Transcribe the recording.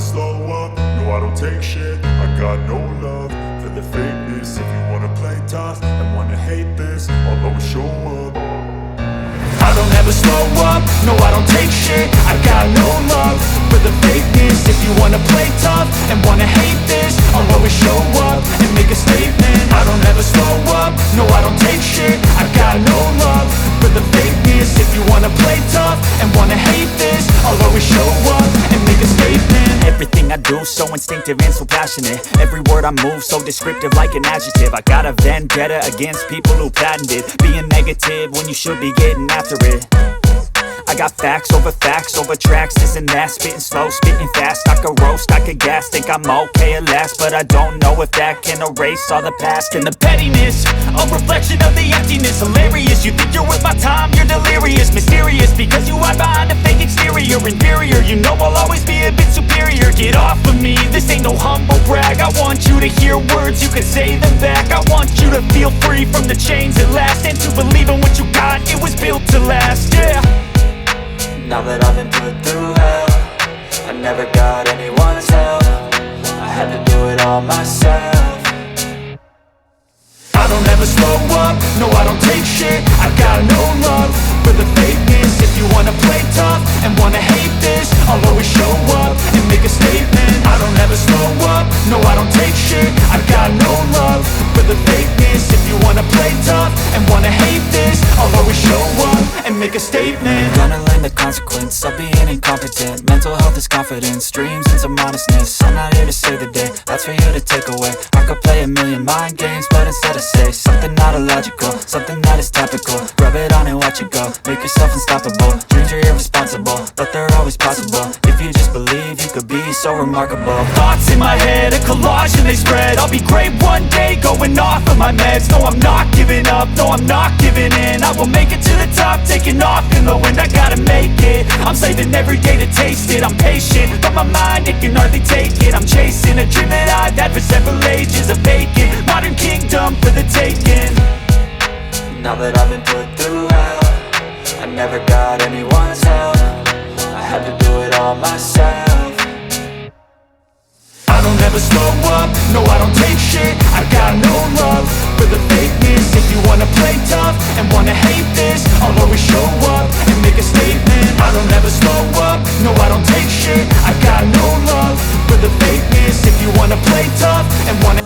slow up, no I don't take shit. I got no love for the fakeness. If you wanna play tough and wanna hate this, I'll always show up. I don't ever slow up, no I don't take shit. I got no love for the fakeness. If you wanna play tough and wanna hate this, I'll always show up and make a statement. I don't ever slow up, no I don't take shit. I got no love for the fakeness. If you wanna play tough and wanna hate this, I'll always show up and make a statement. Everything I do so instinctive and so passionate. Every word I move so descriptive like an adjective. I got a vendetta against people who patented being negative when you should be getting after it. I got facts over tracks, this and that. Spitting slow, spitting fast. I could roast, I could gas. Think I'm okay at last, but I don't know if that can erase all the past. And the pettiness, a reflection of the emptiness. Hilarious, you think you're worth my time, you're delirious. Mysterious, because you hide behind a fake exterior. Inferior, you know I'll always be a bit superior. Get off of me, this ain't no humble brag. I want you to hear words, you can say them back. I want you to feel free from the chains at last, and to believe in what you got, it was built to last, yeah. Now that I've been put through hell, I never got anyone's help. I had to do it all myself. I don't ever slow up, no I don't take shit. I got no love for the fakeness. If you wanna play tough and wanna hate this, I'll always show up and make a statement. I don't ever slow up, no I don't take shit. I got no love for the fakeness. If you wanna play tough and wanna hate this, I'll always show up and make a statement. Gonna learn the consequence of being incompetent. Mental health is confidence, dreams and some honestness. I'm not here to save the day, that's for you to take away. I could play a million mind games, but instead I say something not illogical, something that is topical. Rub it on and watch it go, make yourself unstoppable. Dreams are irresponsible, but they're always possible. If you just believe, you could be so remarkable. Thoughts in my head, a collage and they spread. I'll be great one day, going off of my meds. No, I'm not giving up, no, I'm not giving in. I will make it to the top, taking off in the wind. I gotta make it, I'm saving every day to taste it. I'm patient, but my mind, it can hardly take it. I'm chasing a dream that I've had for several ages. A vacant, modern kingdom for the taking. Now that I've been put through hell, I never got anyone's help. I had to do it all myself. I don't ever slow up, no I don't take shit. I got no love for the fakeness. If you wanna play tough and wanna hate this, I'll always show up and make a statement. I don't ever slow up, no I don't take shit. I got no love for the fakeness. If you wanna play tough and wanna